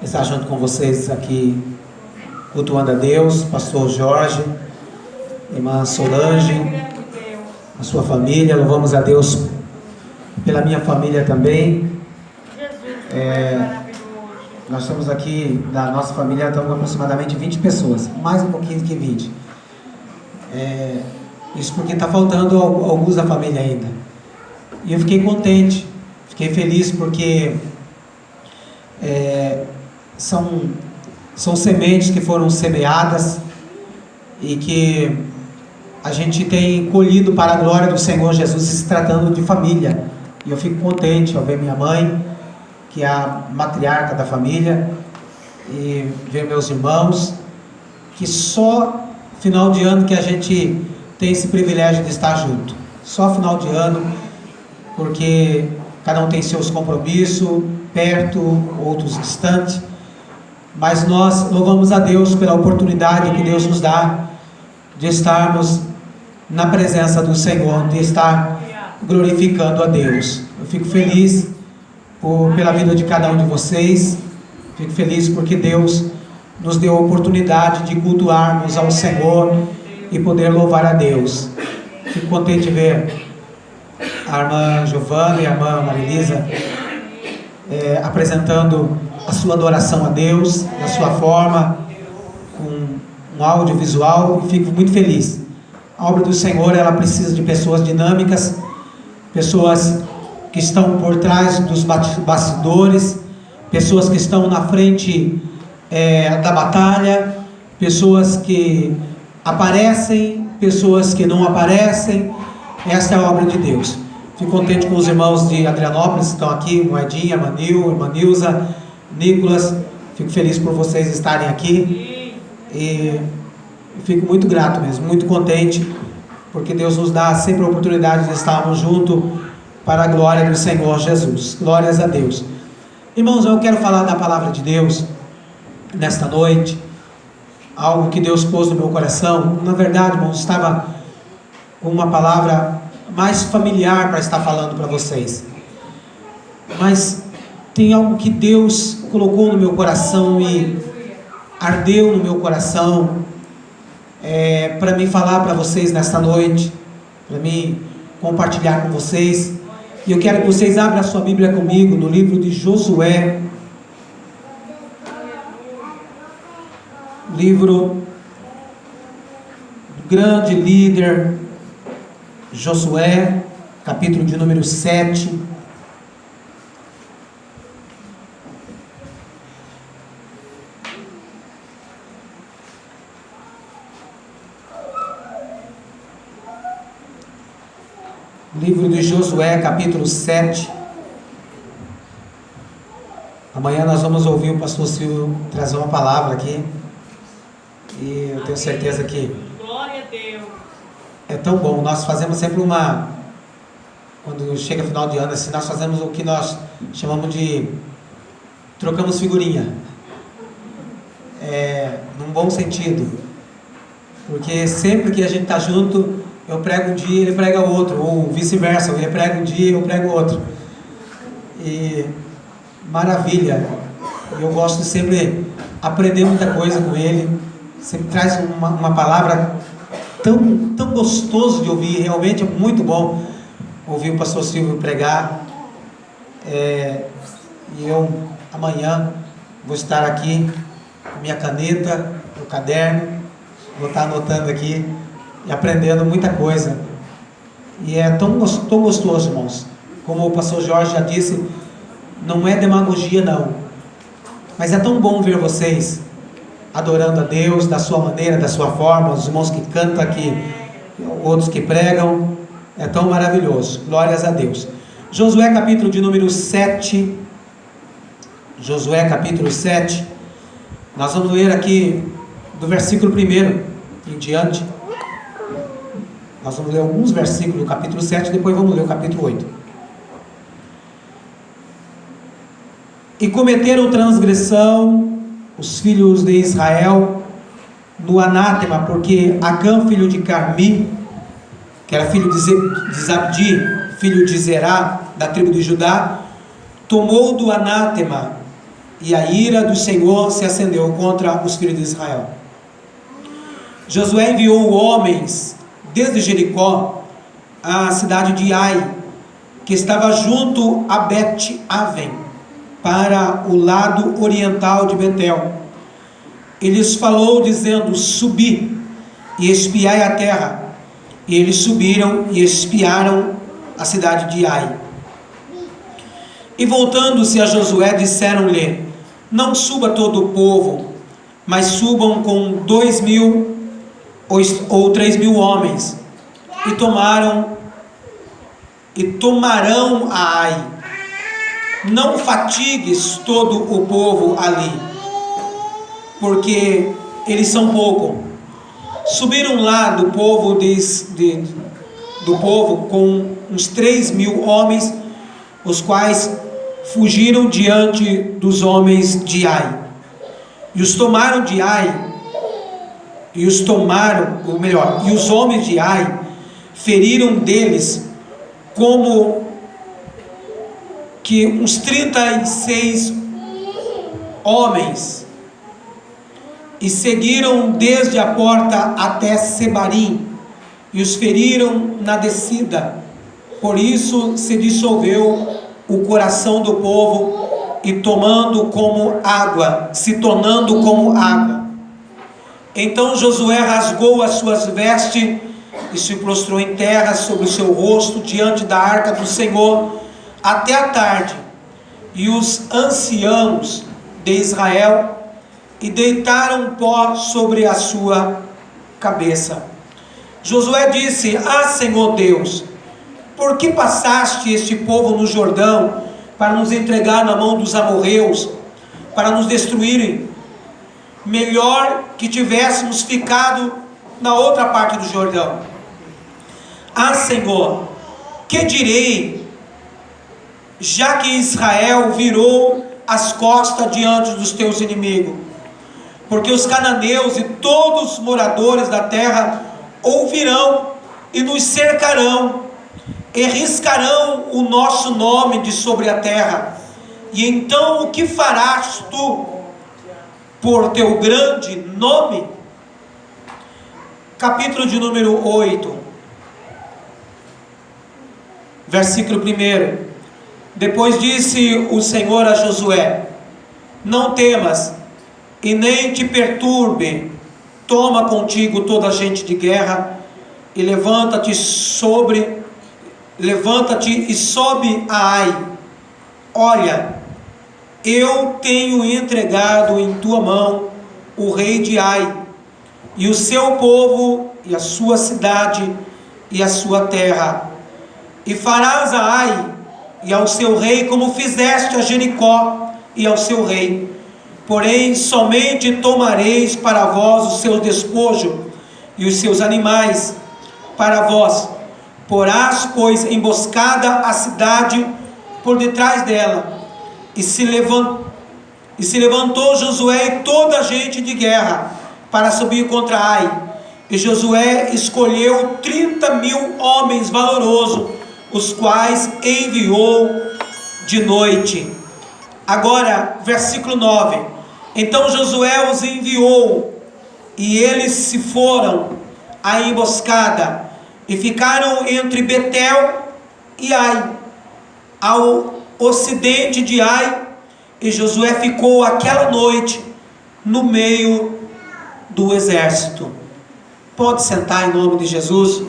estar junto com vocês aqui, cultuando a Deus, pastor Jorge, irmã Solange, a sua família. Louvamos a Deus pela minha família também. Nós estamos aqui, da nossa família, estamos aproximadamente 20 pessoas, mais um pouquinho que 20. Isso porque está faltando alguns da família ainda. E eu fiquei contente, fiquei feliz porque são sementes que foram semeadas e que a gente tem colhido para a glória do Senhor Jesus, se tratando de família. E eu fico contente ao ver minha mãe, que é a matriarca da família, e ver meus irmãos, que só final de ano que a gente tem esse privilégio de estar junto. Só final de ano, porque cada um tem seus compromissos, perto, outros distantes, mas nós louvamos a Deus pela oportunidade que Deus nos dá de estarmos na presença do Senhor, de estar glorificando a Deus. Eu fico feliz pela vida de cada um de vocês, fico feliz porque Deus nos deu a oportunidade de cultuarmos ao Senhor e poder louvar a Deus. Fico contente de ver a irmã Giovana e a irmã Marilisa apresentando a sua adoração a Deus, da sua forma, com um audiovisual, e fico muito feliz. A obra do Senhor, ela precisa de pessoas dinâmicas, pessoas que estão por trás dos bastidores, pessoas que estão na frente da batalha, pessoas que aparecem, pessoas que não aparecem. Essa é a obra de Deus. Fico contente com os irmãos de Adrianópolis que estão aqui, Moedinha, Manil, irmã Nilza, Nicolas. Fico feliz por vocês estarem aqui e fico muito grato mesmo, muito contente, porque Deus nos dá sempre a oportunidade de estarmos juntos para a glória do Senhor Jesus. Glórias a Deus. Irmãos, eu quero falar da palavra de Deus nesta noite, algo que Deus pôs no meu coração. Na verdade, irmãos, estava com uma palavra mais familiar para estar falando para vocês, mas tem algo que Deus colocou no meu coração e ardeu no meu coração para mim falar para vocês nesta noite, para mim compartilhar com vocês. E eu quero que vocês abram a sua Bíblia comigo no livro de Josué, livro do grande líder Josué, capítulo de número 7. Livro de Josué, capítulo 7. Amanhã nós vamos ouvir o pastor Silvio trazer uma palavra aqui. E eu tenho certeza que glória a Deus. É tão bom. Nós fazemos sempre quando chega final de ano assim, nós fazemos o que nós chamamos de trocamos figurinha, num bom sentido, porque sempre que a gente está junto, eu prego um dia, ele prega outro, ou vice-versa, ele prega um dia, eu prego outro. E maravilha. Eu gosto de sempre aprender muita coisa com ele. Sempre traz uma palavra tão gostoso de ouvir. Realmente é muito bom ouvir o pastor Silvio pregar. E eu amanhã vou estar aqui com minha caneta, meu caderno, vou estar anotando aqui e aprendendo muita coisa. E é tão gostoso, irmãos. Como o pastor Jorge já disse, não é demagogia não, mas é tão bom ver vocês adorando a Deus da sua maneira, da sua forma, os irmãos que cantam aqui, outros que pregam. É tão maravilhoso. Glórias a Deus. Josué, capítulo de número 7. Josué, capítulo 7. Nós vamos ler aqui do versículo 1 em diante. Nós vamos ler alguns versículos do capítulo 7, depois vamos ler o capítulo 8. E cometeram transgressão os filhos de Israel no anátema, porque Acã, filho de Carmi, que era filho de Zabdi, filho de Zerá, da tribo de Judá, tomou do anátema e a ira do Senhor se acendeu contra os filhos de Israel. Josué enviou homens desde Jericó à cidade de Ai, que estava junto a Bet-Aven, para o lado oriental de Betel. Ele lhes falou dizendo: subi e espiai a terra. E eles subiram e espiaram a cidade de Ai. E voltando-se a Josué, disseram-lhe: não suba todo o povo, mas subam com 2.000 ou 3.000 homens, e tomarão a Ai. Não fatigues todo o povo ali, porque eles são pouco. Subiram lá do povo com uns 3.000 homens, os quais fugiram diante dos homens de Ai, e os tomaram de Ai, e os homens de Ai feriram deles como que uns 36 homens, e seguiram desde a porta até Sebarim, e os feriram na descida. Por isso se dissolveu o coração do povo, e se tornando como água. Então Josué rasgou as suas vestes e se prostrou em terra sobre o seu rosto diante da arca do Senhor até a tarde. E os anciãos de Israel e deitaram pó sobre a sua cabeça. Josué disse: Senhor Deus, por que passaste este povo no Jordão para nos entregar na mão dos amorreus, para nos destruírem? Melhor que tivéssemos ficado na outra parte do Jordão. Senhor, que direi, já que Israel virou as costas diante dos teus inimigos? Porque os cananeus e todos os moradores da terra ouvirão e nos cercarão, e riscarão o nosso nome de sobre a terra. E então o que farás tu por teu grande nome? Capítulo de número 8, versículo 1. Depois disse o Senhor a Josué: não temas, e nem te perturbe. Toma contigo toda a gente de guerra, e levanta-te e sobe a Ai. Olha, eu tenho entregado em tua mão o rei de Ai, e o seu povo, e a sua cidade, e a sua terra. E farás a Ai e ao seu rei como fizeste a Jericó e ao seu rei. Porém, somente tomareis para vós o seu despojo e os seus animais para vós. Porás, pois, emboscada a cidade por detrás dela. E se levantou Josué e toda a gente de guerra para subir contra Ai. E Josué escolheu 30.000 homens valorosos, os quais enviou de noite. Agora, versículo 9. Então Josué os enviou, e eles se foram à emboscada, e ficaram entre Betel e Ai, ao ocidente de Ai. E Josué ficou aquela noite no meio do exército. Pode sentar em nome de Jesus.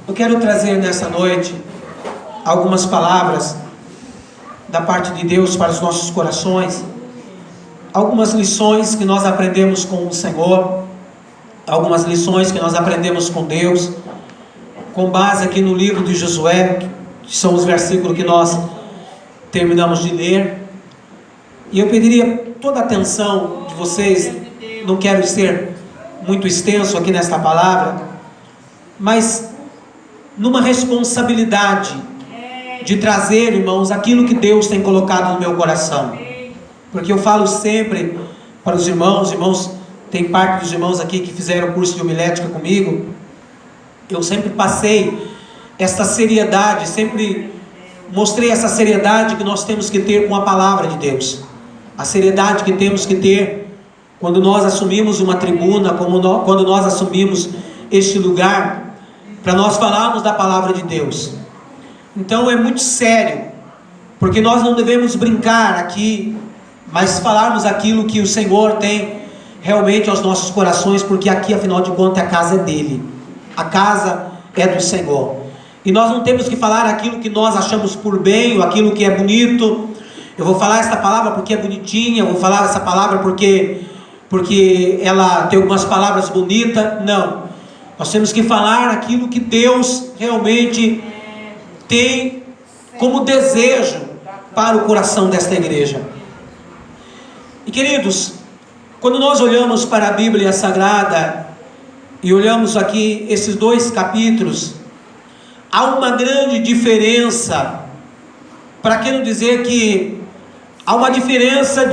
Eu quero trazer nessa noite algumas palavras da parte de Deus para os nossos corações, algumas lições que nós aprendemos com o Senhor, algumas lições que nós aprendemos com Deus, com base aqui no livro de Josué, que são os versículos que nós terminamos de ler. E eu pediria toda a atenção de vocês. Não quero ser muito extenso aqui nesta palavra, mas numa responsabilidade de trazer, irmãos, aquilo que Deus tem colocado no meu coração. Porque eu falo sempre para os irmãos, tem parte dos irmãos aqui que fizeram o curso de homilética comigo. Eu sempre passei esta seriedade, sempre mostrei essa seriedade que nós temos que ter com a palavra de Deus. A seriedade que temos que ter quando nós assumimos uma tribuna, quando nós assumimos este lugar, para nós falarmos da palavra de Deus. Então é muito sério, porque nós não devemos brincar aqui, mas falarmos aquilo que o Senhor tem realmente aos nossos corações, porque aqui, afinal de contas, a casa é dele, a casa é do Senhor, e nós não temos que falar aquilo que nós achamos por bem, ou aquilo que é bonito. Eu vou falar essa palavra porque é bonitinha, eu vou falar essa palavra porque ela tem algumas palavras bonitas. Não, nós temos que falar aquilo que Deus realmente tem como desejo para o coração desta igreja. E queridos, quando nós olhamos para a Bíblia Sagrada e olhamos aqui esses 2 capítulos, há uma grande diferença, para que não dizer que há uma diferença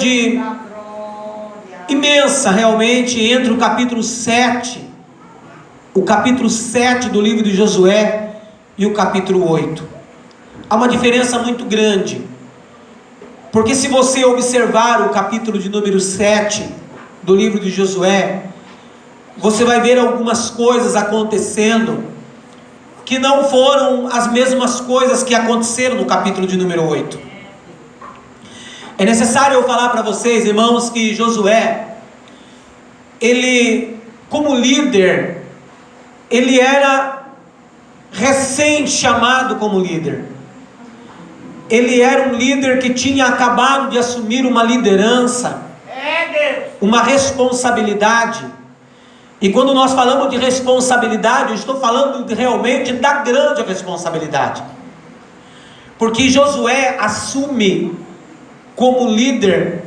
imensa realmente entre o capítulo 7 do livro de Josué e o capítulo 8. Há uma diferença muito grande, porque se você observar o capítulo de número 7 do livro de Josué, você vai ver algumas coisas acontecendo que não foram as mesmas coisas que aconteceram no capítulo de número 8. É necessário eu falar para vocês, irmãos, que Josué, ele, como líder, ele era recém-chamado como líder. Ele era um líder que tinha acabado de assumir uma liderança, uma responsabilidade. E quando nós falamos de responsabilidade, eu estou falando realmente da grande responsabilidade. Porque Josué assume como líder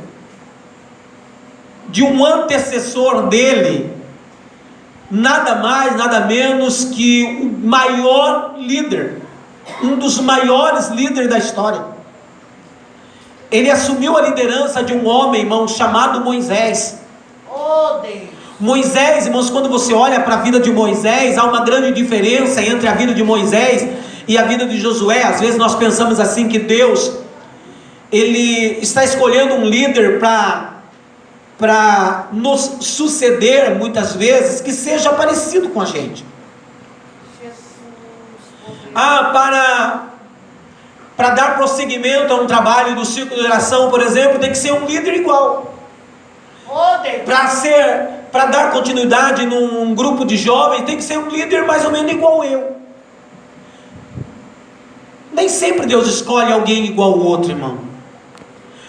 de um antecessor dele, nada mais, nada menos que o maior líder, um dos maiores líderes da história. Ele assumiu a liderança de um homem, irmão, chamado Moisés. Moisés, irmãos, quando você olha para a vida de Moisés, há uma grande diferença entre a vida de Moisés e a vida de Josué. Às vezes nós pensamos assim que Deus, Ele está escolhendo um líder para nos suceder muitas vezes, que seja parecido com a gente. Para dar prosseguimento a um trabalho do círculo de oração, por exemplo, tem que ser um líder igual. Para dar continuidade num grupo de jovens, tem que ser um líder mais ou menos igual eu. Nem sempre Deus escolhe alguém igual ao outro, irmão.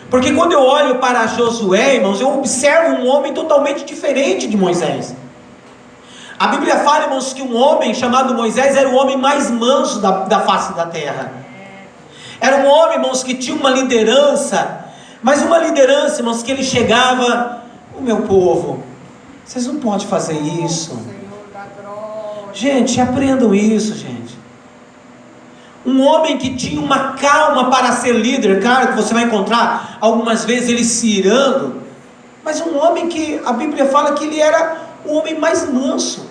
Porque quando eu olho para Josué, irmãos, eu observo um homem totalmente diferente de Moisés. A Bíblia fala, irmãos, que um homem chamado Moisés era o homem mais manso da face da terra. Era um homem, irmãos, que tinha uma liderança, mas uma liderança, irmãos, que ele chegava: o meu povo, vocês não podem fazer isso. Gente, aprendam isso, gente. Um homem que tinha uma calma para ser líder. Claro que você vai encontrar algumas vezes ele se irando, mas um homem que a Bíblia fala que ele era o homem mais manso.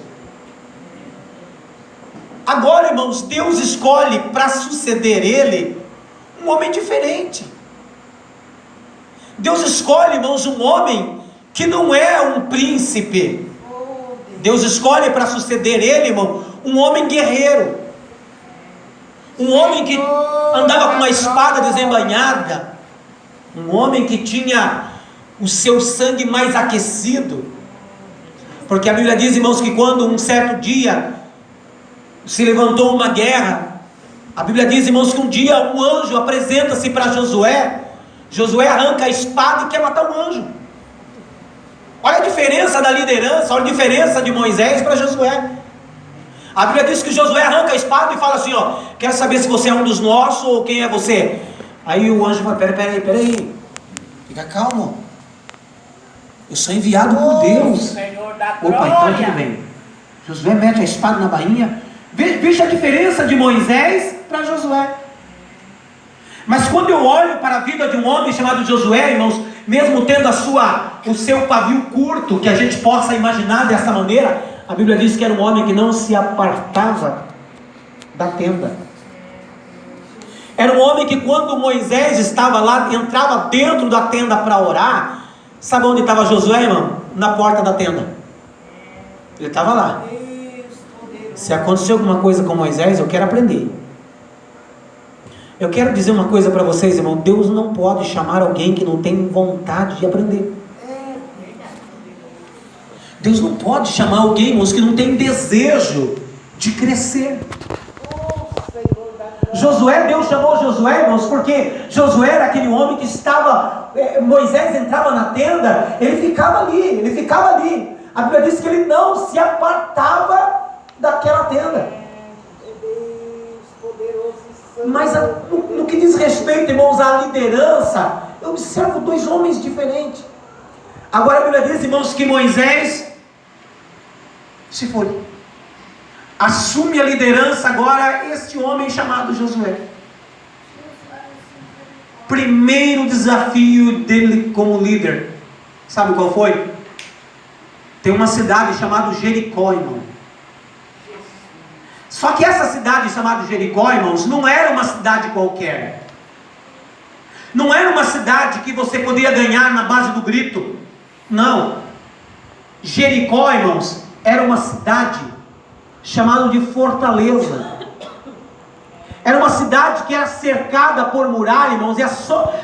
Agora, irmãos, Deus escolhe para suceder ele um homem diferente. Deus escolhe, irmãos, um homem que não é um príncipe. Deus escolhe para suceder ele, irmão, um homem guerreiro, um homem que andava com uma espada desembainhada, um homem que tinha o seu sangue mais aquecido, porque a Bíblia diz, irmãos, que quando um certo dia se levantou uma guerra, a Bíblia diz, irmãos, que um dia um anjo apresenta-se para Josué. Josué arranca a espada e quer matar o anjo. Olha a diferença da liderança, olha a diferença de Moisés para Josué. A Bíblia diz que Josué arranca a espada e fala assim, ó: quero saber se você é um dos nossos ou quem é você. Aí o anjo fala: peraí, fica calmo, eu sou enviado por Deus. Opa, então tudo bem. Josué mete a espada na bainha. Veja a diferença de Moisés para Josué. Mas quando eu olho para a vida de um homem chamado Josué, irmãos, mesmo tendo o seu pavio curto, que a gente possa imaginar dessa maneira, a Bíblia diz que era um homem que não se apartava da tenda. Era um homem que quando Moisés estava lá, entrava dentro da tenda para orar. Sabe onde estava Josué, irmão? Na porta da tenda. Ele estava lá. Se aconteceu alguma coisa com Moisés, eu quero aprender. Eu quero dizer uma coisa para vocês, irmão. Deus não pode chamar alguém que não tem vontade de aprender. Deus não pode chamar alguém, irmãos, que não tem desejo de crescer. Josué, Deus chamou Josué, irmãos, porque Josué era aquele homem que estava, Moisés entrava na tenda, ele ficava ali. A Bíblia diz que ele não se apartava daquela tenda. Mas no que diz respeito, irmãos, à liderança, eu observo dois homens diferentes. Agora a Bíblia diz, irmãos, que Moisés se foi. Assume a liderança agora este homem chamado Josué. Primeiro desafio dele como líder, sabe qual foi? Tem uma cidade chamada Jericó, irmão. Só que essa cidade chamada Jericó, irmãos, não era uma cidade qualquer. Não era uma cidade que você podia ganhar na base do grito. Não. Jericó, irmãos, era uma cidade chamada de fortaleza. Era uma cidade que era cercada por muralha, irmãos, e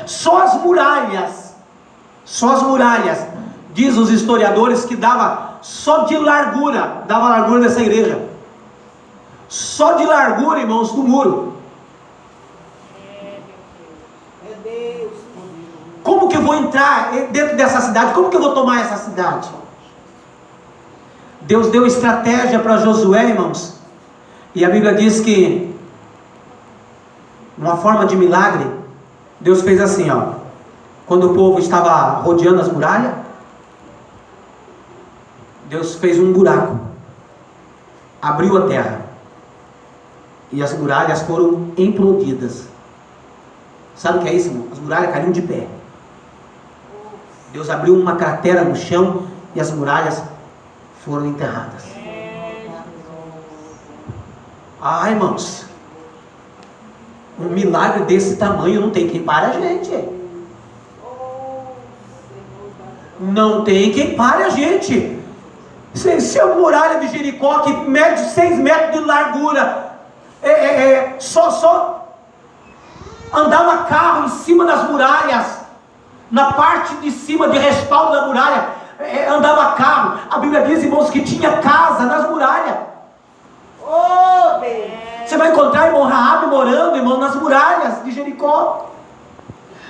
só as muralhas, diz os historiadores que dava só de largura, dava largura dessa igreja, só de largura, irmãos, do muro. Como que eu vou entrar dentro dessa cidade? Como que eu vou tomar essa cidade? Deus deu estratégia para Josué, irmãos, e a Bíblia diz que, uma forma de milagre, Deus fez assim, ó, quando o povo estava rodeando as muralhas, Deus fez um buraco, abriu a terra, e as muralhas foram implodidas. Sabe o que é isso, irmão? As muralhas caíram de pé. Deus abriu uma cratera no chão, e as muralhas foram enterradas. Ah, irmãos, um milagre desse tamanho não tem quem pare a gente. Não tem quem pare a gente. Se a muralha de Jericó, que mede 6 metros de largura, só andava carro em cima das muralhas, na parte de cima de respaldo da muralha, andava carro. A Bíblia diz, irmãos, que tinha casa nas muralhas. Oh, Deus. Você vai encontrar irmão Raabe morando, irmão, nas muralhas de Jericó.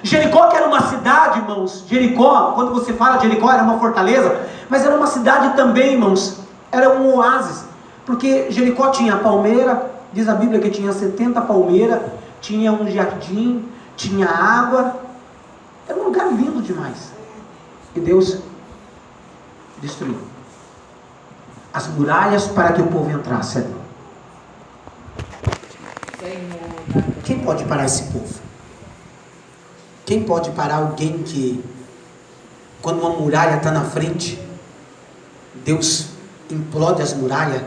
Jericó, que era uma cidade, irmãos. Jericó, quando você fala de Jericó, era uma fortaleza, mas era uma cidade também, irmãos. Era um oásis, porque Jericó tinha palmeira, diz a Bíblia que tinha 70 palmeiras, tinha um jardim, tinha água. Era um lugar lindo demais. E Deus destruiu as muralhas para que o povo entrasse ali. Quem pode parar esse povo? Quem pode parar alguém que, quando uma muralha está na frente, Deus implode as muralhas?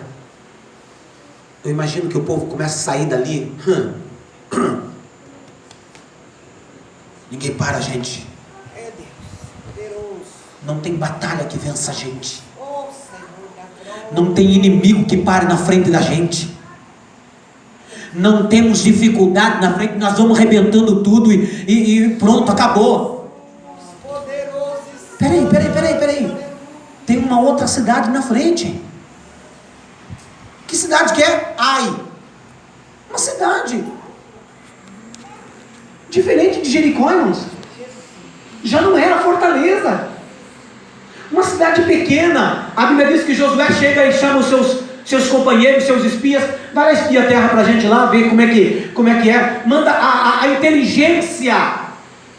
Eu imagino que o povo começa a sair dali. Ninguém para a gente. Não tem batalha que vença a gente. Não tem inimigo que pare na frente da gente. Não temos dificuldade na frente, nós vamos arrebentando tudo e pronto, acabou. Peraí. Tem uma outra cidade na frente. Que cidade que é? Ai. Uma cidade diferente de Jericó, irmãos. Já não era fortaleza. Uma cidade pequena. A Bíblia diz que Josué chega e chama os seus companheiros, seus espias. Vai lá espiar a terra pra gente lá, ver como é que é. Manda a inteligência.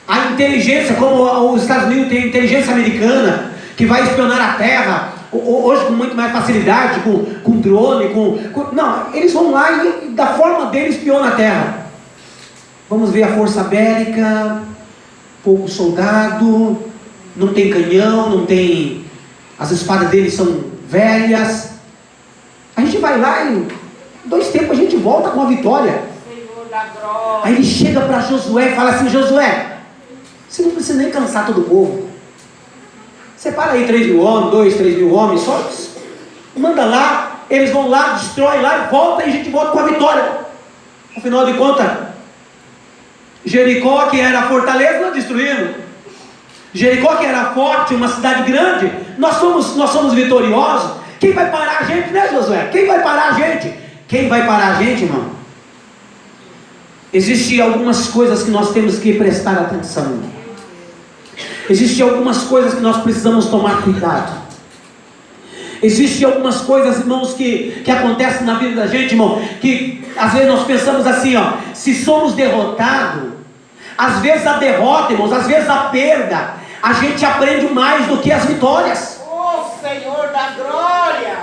A inteligência, como os Estados Unidos tem a inteligência americana, que vai espionar a terra. Hoje com muito mais facilidade, com drone, não, eles vão lá e da forma deles espionam a terra. Vamos ver a força bélica, pouco soldado, não tem canhão, não tem, as espadas deles são velhas. A gente vai lá e em 2 tempos a gente volta com a vitória. Aí ele chega para Josué e fala assim: Josué, você não precisa nem cansar todo o povo. Separa aí 3.000 homens, 3.000 homens, só manda lá, eles vão lá, destrói lá e volta, e a gente volta com a vitória. Afinal de contas, Jericó, que era a fortaleza, nós destruímos. Jericó, que era forte, uma cidade grande, nós somos vitoriosos. Quem vai parar a gente, né, Josué? Quem vai parar a gente? Quem vai parar a gente, irmão? Existem algumas coisas que nós temos que prestar atenção. Existem algumas coisas que nós precisamos tomar cuidado. Existem algumas coisas, irmãos, que acontecem na vida da gente, irmão, que às vezes nós pensamos assim, ó, se somos derrotados, às vezes a derrota, irmãos, às vezes a perda, a gente aprende mais do que as vitórias. Oh, Senhor da glória!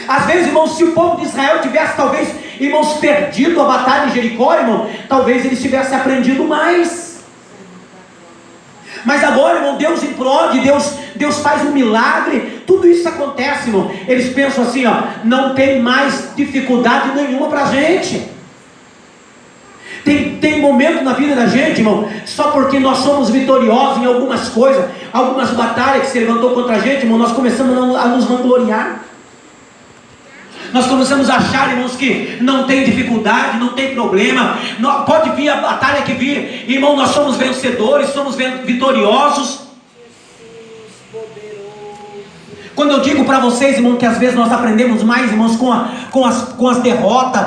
Às vezes, irmãos, se o povo de Israel tivesse, talvez, irmãos, perdido a batalha de Jericó, irmão, talvez eles tivessem aprendido mais. Mas agora, irmão, Deus implode, Deus faz um milagre, tudo isso acontece, irmão. Eles pensam assim, ó, não tem mais dificuldade nenhuma para a gente. Tem momento na vida da gente, irmão, só porque nós somos vitoriosos em algumas coisas, algumas batalhas que se levantou contra a gente, irmão, nós começamos a nos vangloriar. Nós começamos a achar, irmãos, que não tem dificuldade, não tem problema, pode vir a batalha que vir, irmão, nós somos vencedores, somos vitoriosos. Quando eu digo para vocês, irmão, que às vezes nós aprendemos mais, irmãos, com as derrotas,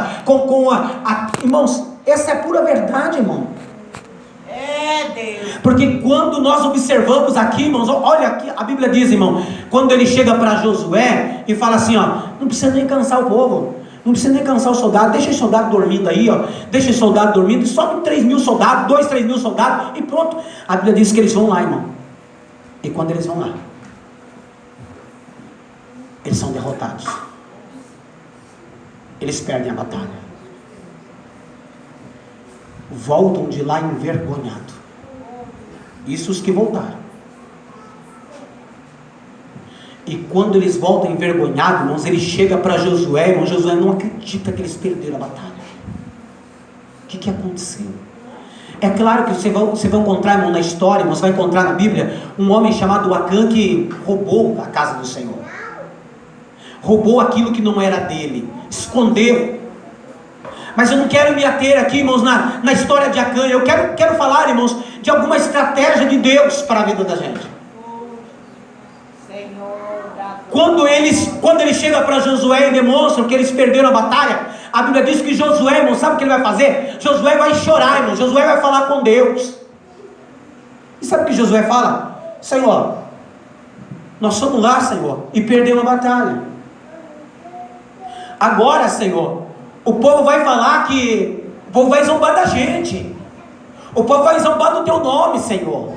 irmãos, essa é a pura verdade, irmão. Deus. Porque quando nós observamos aqui, irmãos, olha aqui, a Bíblia diz, irmão, quando ele chega para Josué e fala assim, ó, não precisa nem cansar o povo, não precisa nem cansar o soldado, deixa os soldados dormindo aí, ó, deixa os soldados dormindo, e sobe 3.000 soldados, 3.000 soldados, e pronto. A Bíblia diz que eles vão lá, irmão, e quando eles vão lá, eles são derrotados, eles perdem a batalha, voltam de lá envergonhados. Isso os que voltaram. E quando eles voltam envergonhados, irmãos, ele chega para Josué, irmão, Josué não acredita que eles perderam a batalha. O que aconteceu? É claro que você vai encontrar, irmão, na história, irmão, você vai encontrar na Bíblia um homem chamado Acã que roubou a casa do Senhor, roubou aquilo que não era dele, escondeu. Mas eu não quero me ater aqui, irmãos, na história de Acã. Eu quero falar, irmãos, de alguma estratégia de Deus para a vida da gente. Quando ele chega para Josué e demonstra que eles perderam a batalha, a Bíblia diz que Josué, irmão, sabe o que ele vai fazer? Josué vai chorar, irmão. Josué vai falar com Deus. E sabe o que Josué fala? Senhor, nós fomos lá, Senhor, e perdemos a batalha. Agora, Senhor, o povo vai falar que o povo vai zombar da gente. O povo vai zombar do teu nome, Senhor.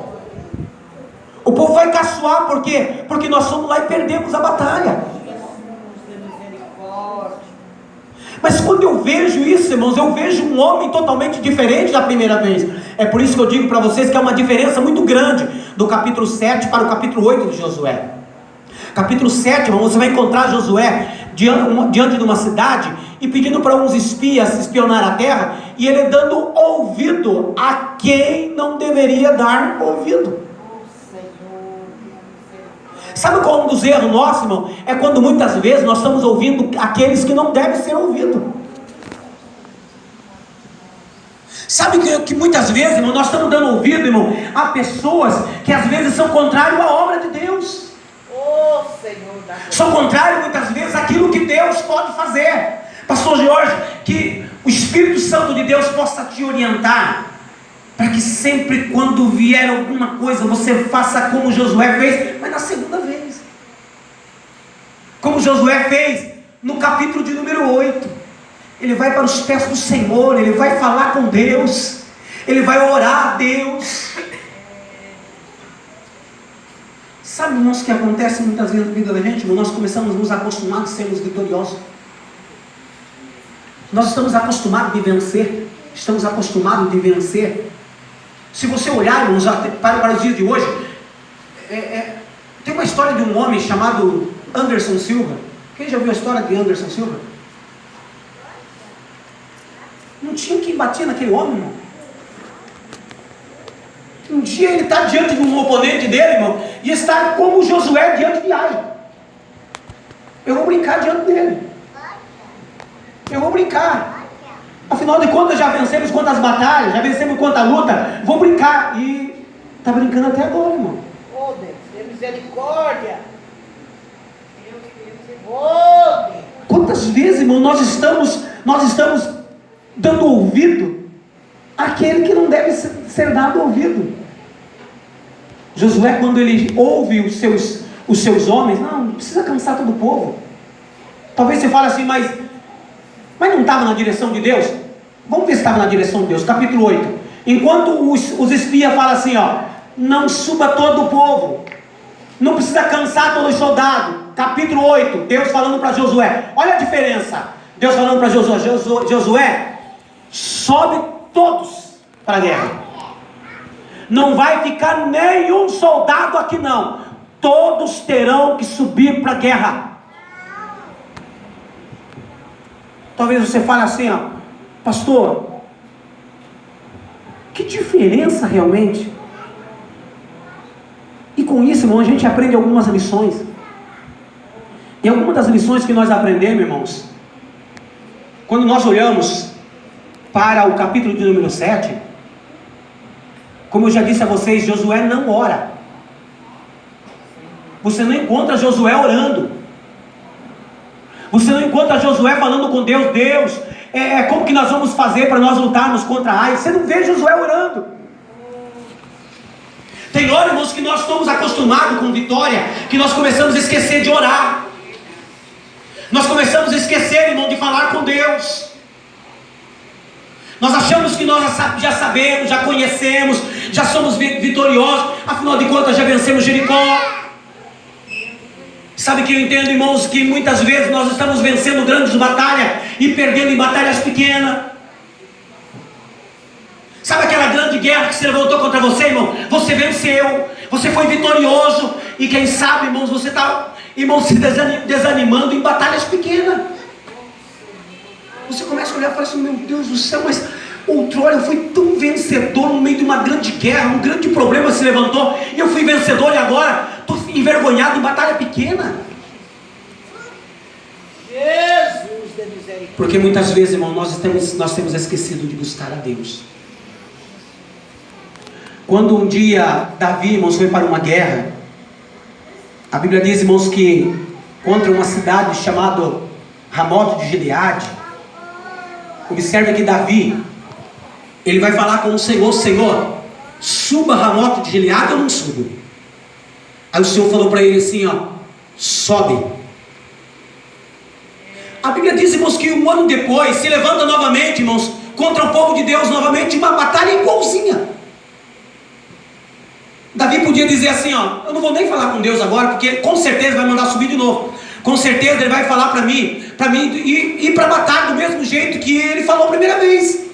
O povo vai caçoar, por quê? Porque nós fomos lá e perdemos a batalha. Mas quando eu vejo isso, irmãos, eu vejo um homem totalmente diferente da primeira vez. É por isso que eu digo para vocês que há uma diferença muito grande do capítulo 7 para o capítulo 8 de Josué. Capítulo 7, irmão, você vai encontrar Josué diante de uma cidade e pedindo para uns espias espionar a terra, e ele dando ouvido a quem não deveria dar ouvido. Sabe qual é um dos erros nossos, irmão? É quando muitas vezes nós estamos ouvindo aqueles que não devem ser ouvidos. Sabe que muitas vezes, irmão, nós estamos dando ouvido, irmão, a pessoas que às vezes são contrárias à obra de Deus. São contrários muitas vezes àquilo que Deus pode fazer. Pastor Jorge, que o Espírito Santo de Deus possa te orientar, para que sempre quando vier alguma coisa, você faça como Josué fez, mas na segunda vez. Como Josué fez no capítulo de número 8. Ele vai para os pés do Senhor, ele vai falar com Deus, ele vai orar a Deus. Sabe, irmãos, o que acontece muitas vezes na vida da gente? Nós começamos a nos acostumar a sermos vitoriosos. Nós estamos acostumados de vencer. Estamos acostumados de vencer. Se você olhar, irmãos, para os dias de hoje, tem uma história de um homem chamado Anderson Silva. Quem já viu a história de Anderson Silva? Não tinha que batia naquele homem, irmão? Um dia ele está diante de um oponente dele, irmão, e está como Josué diante de Ai. Eu vou brincar diante dele. Eu vou brincar. Afinal de contas, já vencemos quantas batalhas, já vencemos quanta luta. Vou brincar. E está brincando até agora, irmão. Oh, Deus, tem misericórdia. Oh, Deus. Quantas vezes, irmão, nós estamos dando ouvido àquele que não deve ser dado ouvido. Josué, quando ele ouve os seus homens, não precisa cansar todo o povo. Talvez você fale assim, mas não estava na direção de Deus? Vamos ver se estava na direção de Deus. Capítulo 8. Enquanto os espias falam assim, ó, não suba todo o povo, não precisa cansar todo o soldado. Capítulo 8, Deus falando para Josué. Olha a diferença. Deus falando para Josué, Josué, sobe todos para a guerra. Não vai ficar nenhum soldado aqui não. Todos terão que subir para a guerra. Talvez você fale assim, ó, pastor, que diferença realmente? E com isso, irmão, a gente aprende algumas lições. E algumas das lições que nós aprendemos, irmãos, quando nós olhamos para o capítulo de número 7, como eu já disse a vocês, Josué não ora. Você não encontra Josué orando. Você não encontra Josué falando com Deus, Deus, como que nós vamos fazer para nós lutarmos contra Ai? Você não vê Josué orando. Tem hora, irmãos, que nós estamos acostumados com vitória, que nós começamos a esquecer de orar. Nós começamos a esquecer, irmão, de falar com Deus. Nós achamos que nós já sabemos, já conhecemos, já somos vitoriosos. Afinal de contas, já vencemos Jericó. Sabe que eu entendo, irmãos, que muitas vezes nós estamos vencendo grandes batalhas e perdendo em batalhas pequenas. Sabe aquela grande guerra que se levantou contra você, irmão? Você venceu, você foi vitorioso. E quem sabe, irmãos, você está, irmão, se desanimando em batalhas pequenas. Você começa a olhar e fala assim, meu Deus do céu, mas outrora eu fui tão vencedor no meio de uma grande guerra, um grande problema se levantou, e eu fui vencedor e agora estou envergonhado em batalha pequena. Jesus de misericórdia. Porque muitas vezes, irmão, nós temos esquecido de buscar a Deus. Quando um dia Davi, irmãos, foi para uma guerra, a Bíblia diz, irmãos, que contra uma cidade chamada Ramote de Gileade, observe que Davi, ele vai falar com o Senhor, Senhor, suba Ramote de Gileade ou não subo? Aí o Senhor falou para ele assim, ó, sobe. A Bíblia diz, irmãos, que um ano depois se levanta novamente, irmãos, contra o povo de Deus, novamente uma batalha igualzinha. Davi podia dizer assim, ó, eu não vou nem falar com Deus agora, porque com certeza vai mandar subir de novo. Com certeza ele vai falar para mim ir para a batalha do mesmo jeito que ele falou a primeira vez.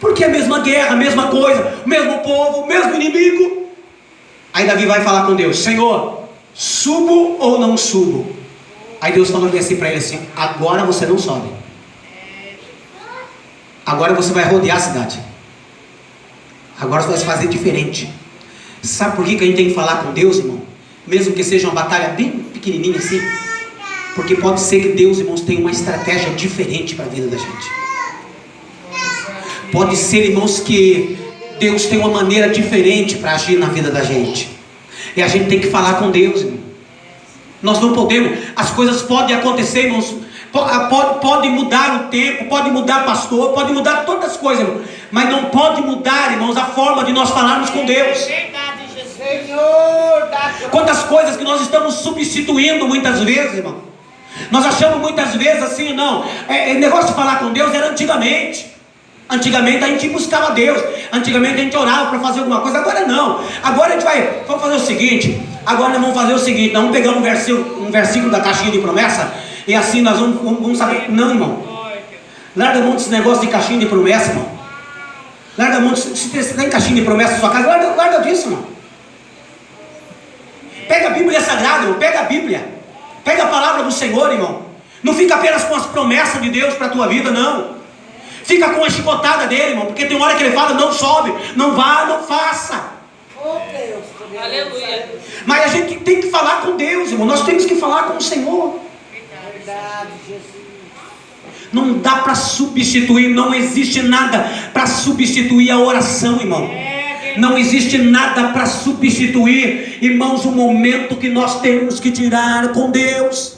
Porque é a mesma guerra, a mesma coisa, o mesmo povo, o mesmo inimigo. Aí Davi vai falar com Deus, Senhor, subo ou não subo? Aí Deus falou assim para ele assim, agora você não sobe. Agora você vai rodear a cidade. Agora você vai se fazer diferente. Sabe por que a gente tem que falar com Deus, irmão? Mesmo que seja uma batalha bem pequenininha assim. Porque pode ser que Deus, irmãos, tenha uma estratégia diferente para a vida da gente. Pode ser, irmãos, que Deus tem uma maneira diferente para agir na vida da gente. E a gente tem que falar com Deus, irmão. Nós não podemos, as coisas podem acontecer, irmãos. Pode mudar o tempo, pode mudar pastor, pode mudar todas as coisas, irmão. Mas não pode mudar, irmãos, a forma de nós falarmos com Deus. Quantas coisas que nós estamos substituindo muitas vezes, irmão. Nós achamos muitas vezes assim, não, negócio de falar com Deus era antigamente. Antigamente a gente buscava Deus, antigamente a gente orava para fazer alguma coisa, agora não. Agora a gente vamos fazer o seguinte, agora nós vamos fazer o seguinte, nós vamos pegar um versículo da caixinha de promessa, e assim nós vamos saber. Não, irmão, larga a mão desse negócio de caixinha de promessa, irmão. Larga a mão, se você tem caixinha de promessa na sua casa, larga disso, irmão. Pega a Bíblia Sagrada, irmão, pega a Bíblia, pega a palavra do Senhor, irmão. Não fica apenas com as promessas de Deus para a tua vida, não. Fica com a chicotada dele, irmão, porque tem uma hora que ele fala, não sobe, não vá, não faça. Oh, Deus. Aleluia. Mas a gente tem que falar com Deus, irmão. Nós temos que falar com o Senhor. Verdade, Jesus. Não dá para substituir, não existe nada para substituir a oração, irmão. Não existe nada para substituir, irmãos, o momento que nós temos que tirar com Deus.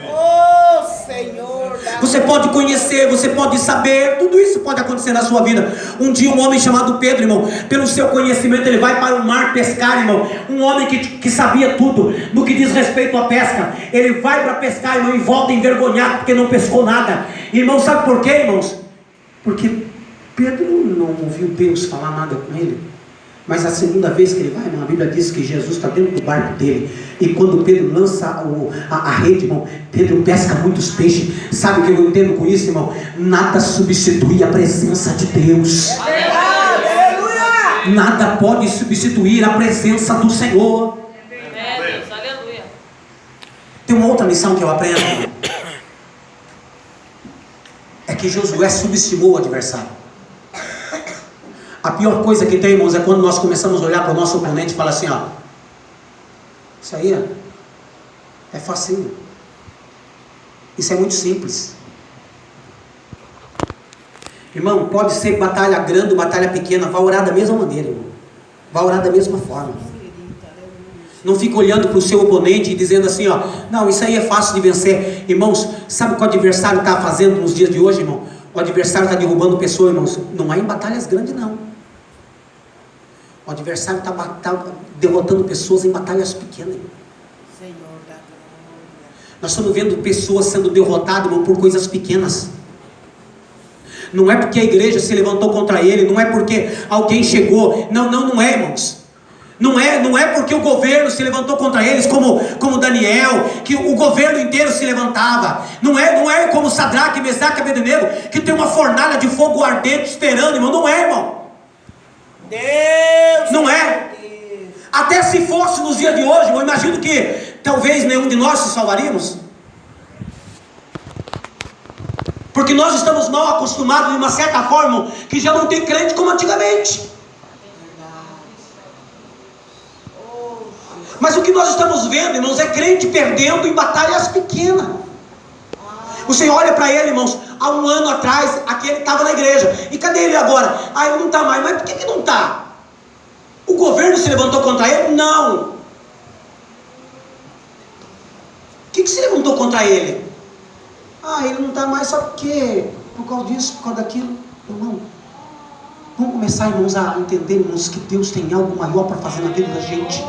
Oh, Senhor. Você pode conhecer, você pode saber, tudo isso pode acontecer na sua vida. Um dia um homem chamado Pedro, irmão, pelo seu conhecimento, ele vai para o mar pescar, irmão. Um homem que sabia tudo no que diz respeito à pesca. Ele vai para pescar, irmão, e volta envergonhado porque não pescou nada. Irmão, sabe por quê, irmãos? Porque Pedro não ouviu Deus falar nada com ele. Mas a segunda vez que ele vai, irmão, a Bíblia diz que Jesus está dentro do barco dele. E quando Pedro lança a rede, irmão, Pedro pesca muitos peixes. Sabe o que eu entendo com isso, irmão? Nada substitui a presença de Deus. Aleluia. Nada pode substituir a presença do Senhor. Deus, aleluia. Tem uma outra lição que eu aprendo, irmão. É que Josué subestimou o adversário. A pior coisa que tem, irmãos, é quando nós começamos a olhar para o nosso oponente e falar assim, ó, isso aí é facinho. Isso é muito simples. Irmão, pode ser batalha grande ou batalha pequena, vá orar da mesma maneira, irmão. Vá orar da mesma forma. Não fica olhando para o seu oponente e dizendo assim, ó, não, isso aí é fácil de vencer. Irmãos, sabe o que o adversário está fazendo nos dias de hoje, irmão? O adversário está derrubando pessoas, irmãos. Não é em batalhas grandes, não. O adversário está derrotando pessoas em batalhas pequenas, irmão. Senhor da glória. Nós estamos vendo pessoas sendo derrotadas, irmão, por coisas pequenas. Não é porque a igreja se levantou contra ele, não é porque alguém chegou. Não é, irmãos. Não é porque o governo se levantou contra eles, como Daniel, que o governo inteiro se levantava. Não é como Sadraque, Mesaque e Abednego, que tem uma fornalha de fogo ardente esperando, irmão. Não é, irmão. Deus. Não é. Deus. Até se fosse nos dias de hoje, eu imagino que talvez nenhum de nós se salvaríamos. Porque nós estamos mal acostumados de uma certa forma, que já não tem crente como antigamente. Mas o que nós estamos vendo, irmãos, é crente perdendo em batalhas pequenas. Você olha para ele, irmãos, há um ano atrás, aquele estava na igreja. E cadê ele agora? Ah, ele não está mais. Mas por que não está? O governo se levantou contra ele? Não. O que se levantou contra ele? Ah, ele não está mais só porque, por causa disso, por causa daquilo. Irmão, vamos começar, irmãos, a entender, irmãos, que Deus tem algo maior para fazer na vida da gente.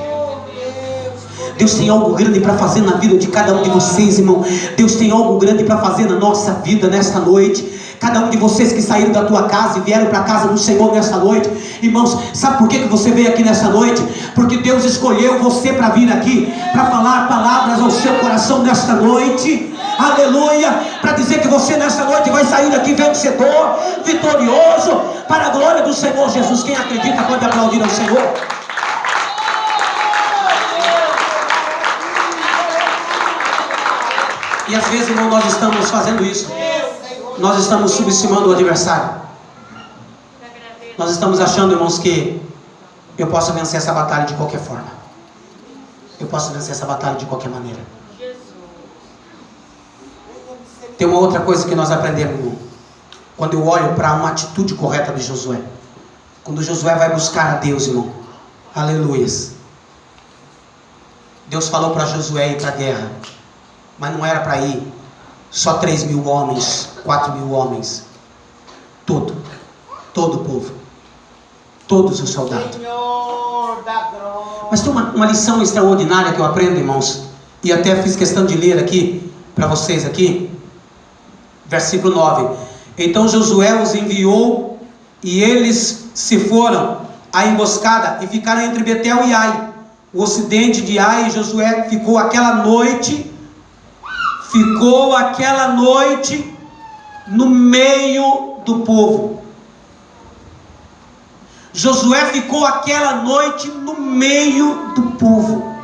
Deus tem algo grande para fazer na vida de cada um de vocês, irmão. Deus tem algo grande para fazer na nossa vida nesta noite. Cada um de vocês que saíram da tua casa e vieram para a casa do Senhor nesta noite, irmãos, sabe por que você veio aqui nesta noite? Porque Deus escolheu você para vir aqui, para falar palavras ao seu coração nesta noite. Aleluia, para dizer que você nesta noite vai sair daqui vencedor, vitorioso, para a glória do Senhor Jesus. Quem acredita pode aplaudir ao Senhor. E às vezes, irmão, nós estamos fazendo isso. Nós estamos subestimando o adversário. Nós estamos achando, irmãos, que eu posso vencer essa batalha de qualquer forma. Eu posso vencer essa batalha de qualquer maneira. Tem uma outra coisa que nós aprendemos, irmão. Quando eu olho para uma atitude correta de Josué. Quando Josué vai buscar a Deus, irmão. Aleluias. Deus falou para Josué ir para a guerra. Mas não era para ir só 3.000 homens, 4.000 homens. Todo o povo. Todos os soldados. Senhor da glória. Mas tem uma lição extraordinária que eu aprendo, irmãos. E até fiz questão de ler aqui, para vocês aqui. Versículo 9. Então Josué os enviou, e eles se foram à emboscada, e ficaram entre Betel e Ai. O ocidente de Ai, e Josué ficou aquela noite no meio do povo. Josué ficou aquela noite no meio do povo.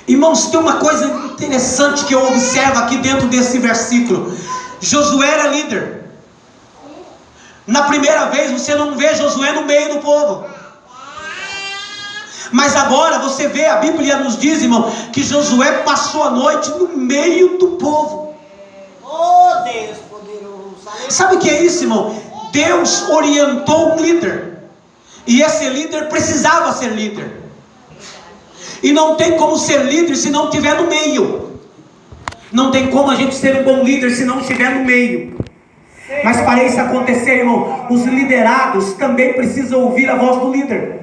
Irmãos, tem uma coisa interessante que eu observo aqui dentro desse versículo. Josué era líder. Na primeira vez você não vê Josué no meio do povo. Mas agora você vê, a Bíblia nos diz, irmão, que Josué passou a noite no meio do povo. Oh, Deus poderoso. Sabe o que é isso, irmão? Deus orientou um líder. E esse líder precisava ser líder. E não tem como ser líder se não estiver no meio. Não tem como a gente ser um bom líder se não estiver no meio. Mas para isso acontecer, irmão, os liderados também precisam ouvir a voz do líder.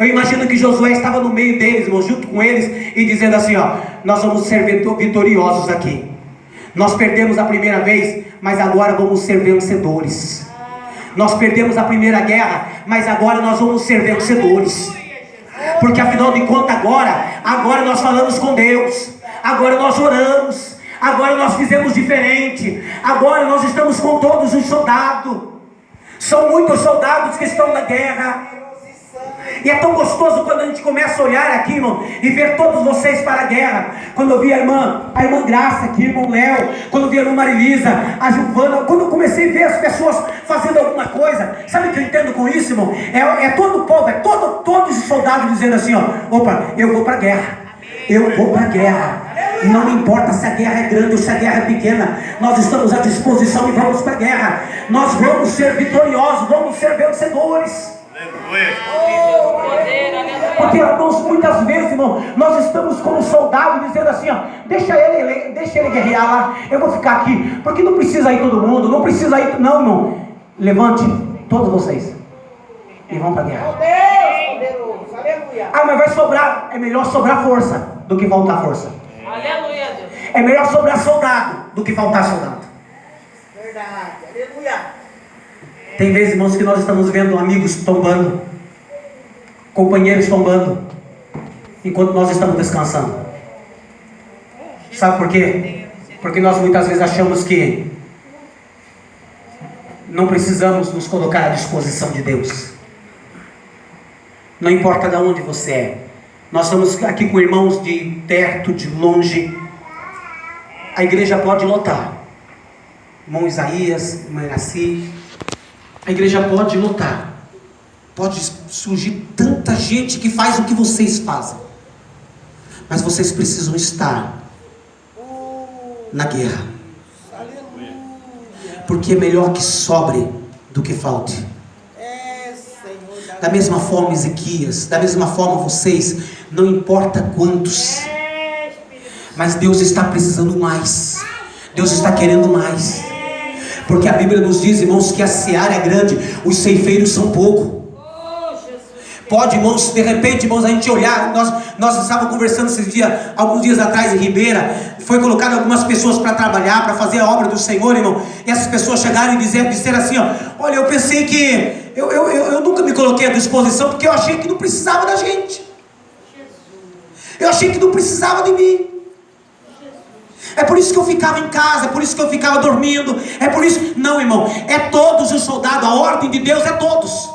Eu imagino que Josué estava no meio deles, irmão, junto com eles, e dizendo assim, ó: nós vamos ser vitoriosos aqui. Nós perdemos a primeira vez, mas agora vamos ser vencedores. Nós perdemos a primeira guerra, mas agora nós vamos ser vencedores. Porque afinal de contas agora nós falamos com Deus, agora nós oramos, agora nós fizemos diferente, agora nós estamos com todos os soldados. São muitos soldados que estão na guerra. E é tão gostoso quando a gente começa a olhar aqui, irmão, e ver todos vocês para a guerra. Quando eu vi a irmã Graça aqui, irmão Léo, quando eu vi a irmã Marilisa, a Giovana, quando eu comecei a ver as pessoas fazendo alguma coisa, sabe o que eu entendo com isso, irmão? É todo o povo, todos os soldados dizendo assim, ó: opa, eu vou para a guerra. Eu vou para a guerra. Não importa se a guerra é grande ou se a guerra é pequena, nós estamos à disposição e vamos para a guerra. Nós vamos ser vitoriosos, vamos ser vencedores. Porque, irmãos, muitas vezes, irmão, nós estamos como soldado dizendo assim, ó: deixa ele guerrear lá, eu vou ficar aqui, porque não precisa ir todo mundo, não precisa ir, não, irmão. Levante todos vocês e vão para a guerra. Deus poderoso. Aleluia. Ah, mas vai sobrar, é melhor sobrar força do que faltar força. Aleluia, Deus. É melhor sobrar soldado do que faltar soldado. Verdade. Aleluia. Tem vezes, irmãos, que nós estamos vendo amigos tombando, companheiros tombando, enquanto nós estamos descansando. Sabe por quê? Porque nós muitas vezes achamos que não precisamos nos colocar à disposição de Deus. Não importa de onde você é. Nós estamos aqui com irmãos de perto, de longe. A igreja pode lotar. Irmão Isaías, irmã Iraci. A igreja pode lotar. Pode surgir tanta gente que faz o que vocês fazem. Mas vocês precisam estar na guerra. Porque é melhor que sobre do que falte. Da mesma forma Ezequias, da mesma forma vocês, não importa quantos, mas Deus está precisando mais. Deus está querendo mais. Porque a Bíblia nos diz, irmãos, que a seara é grande, os ceifeiros são pouco. Pode, irmãos, de repente, irmãos, a gente olhar, nós estávamos conversando alguns dias atrás em Ribeira, foi colocado algumas pessoas para trabalhar, para fazer a obra do Senhor, irmão, e essas pessoas chegaram e disseram assim, ó: olha, eu pensei que, eu nunca me coloquei à disposição, porque eu achei que não precisava da gente, eu achei que não precisava de mim. É por isso que eu ficava em casa, é por isso que eu ficava dormindo, é por isso... Não, irmão, é todos os soldados, a ordem de Deus é todos.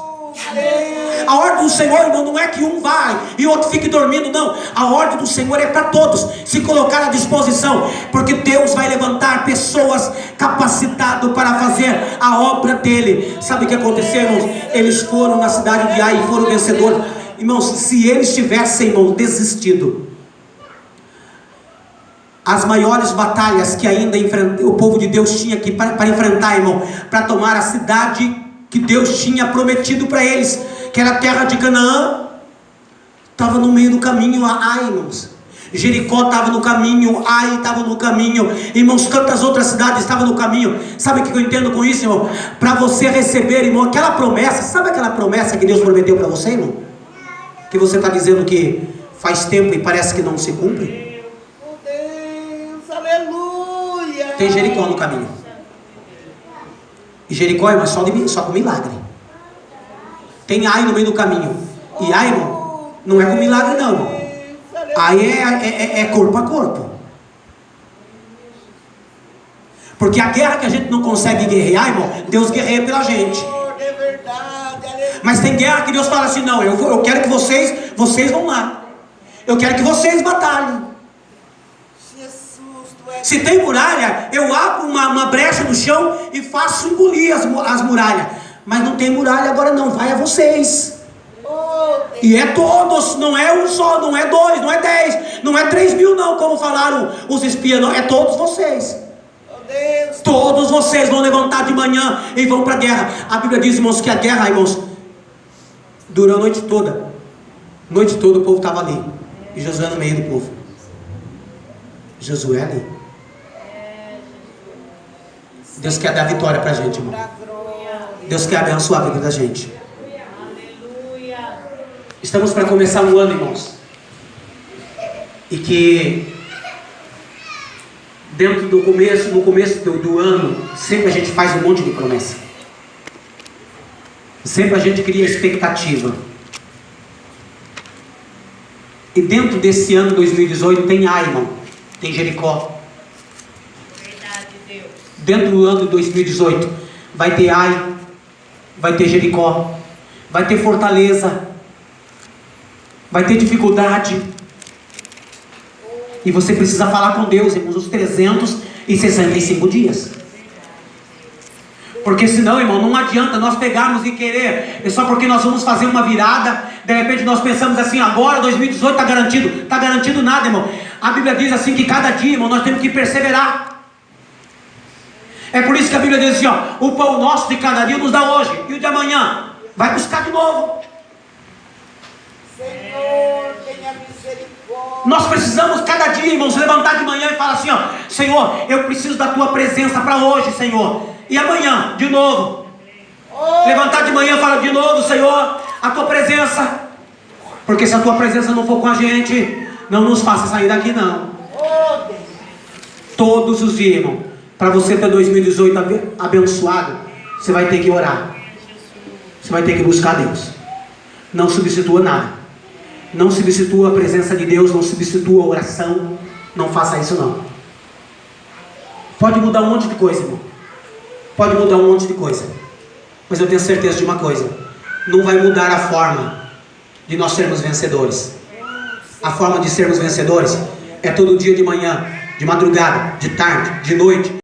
A ordem do Senhor, irmão, não é que um vai e o outro fique dormindo, não. A ordem do Senhor é para todos se colocar à disposição, porque Deus vai levantar pessoas capacitadas para fazer a obra dele. Sabe o que aconteceu, irmãos? Eles foram na cidade de Ai e foram vencedores. Irmãos, se eles tivessem, irmão, desistido, as maiores batalhas que ainda o povo de Deus tinha que para enfrentar, irmão, para tomar a cidade que Deus tinha prometido para eles, que era a terra de Canaã, estava no meio do caminho. Ai, irmãos, Jericó estava no caminho, Ai estava no caminho, irmãos, tantas outras cidades estavam no caminho. Sabe o que eu entendo com isso, irmão? Para você receber, irmão, aquela promessa, sabe aquela promessa que Deus prometeu para você, irmão? Que você está dizendo que faz tempo e parece que não se cumpre? Tem Jericó no caminho. E Jericó, irmão, só com milagre. Tem Ai no meio do caminho. E Ai, irmão, não é com milagre não, irmão. Ai é corpo a corpo. Porque a guerra que a gente não consegue guerrear, irmão, Deus guerreia pela gente. Mas tem guerra que Deus fala assim: não, eu quero que vocês vão lá. Eu quero que vocês batalhem. Se tem muralha, eu abro uma brecha no chão e faço engolir as muralhas. Mas não tem muralha agora não, vai a vocês. E é todos, não é um só, não é 2, não é 10, não é 3 mil não, como falaram os espias, não, é todos vocês. Todos vocês vão levantar de manhã e vão para a guerra. A Bíblia diz, irmãos, que a guerra, irmãos, durou a noite toda. Noite toda o povo estava ali. E Josué no meio do povo. Josué ali. Deus quer dar vitória para a gente, irmão. Deus quer abençoar a vida da gente. Estamos para começar um ano, irmãos. E que no começo do ano, sempre a gente faz um monte de promessa. Sempre a gente cria expectativa. E dentro desse ano 2018 tem Ai, irmão. Tem Jericó. Verdade, Deus. Dentro do ano de 2018 vai ter Ai, vai ter Jericó, vai ter fortaleza, vai ter dificuldade. E você precisa falar com Deus, irmãos, os 365 dias. Porque senão, irmão, não adianta nós pegarmos e querer, é só porque nós vamos fazer uma virada, de repente nós pensamos assim, agora 2018 está garantido. Está garantido nada, irmão. A Bíblia diz assim que cada dia, irmão, nós temos que perseverar. É por isso que a Bíblia diz assim, ó, o pão nosso de cada dia nos dá hoje, e o de amanhã vai buscar de novo. Senhor, tenha misericórdia. Nós precisamos cada dia, irmãos, levantar de manhã e falar assim, ó, Senhor, eu preciso da tua presença para hoje, Senhor. E amanhã, de novo. Levantar de manhã e falar de novo, Senhor, a tua presença. Porque se a tua presença não for com a gente, não nos faça sair daqui não. Todos os dias, irmão, para você ter 2018 abençoado, você vai ter que orar. Você vai ter que buscar Deus. Não substitua nada. Não substitua a presença de Deus, não substitua a oração. Não faça isso não. Pode mudar um monte de coisa, irmão. Pode mudar um monte de coisa. Mas eu tenho certeza de uma coisa. Não vai mudar a forma de nós sermos vencedores. A forma de sermos vencedores é todo dia de manhã, de madrugada, de tarde, de noite.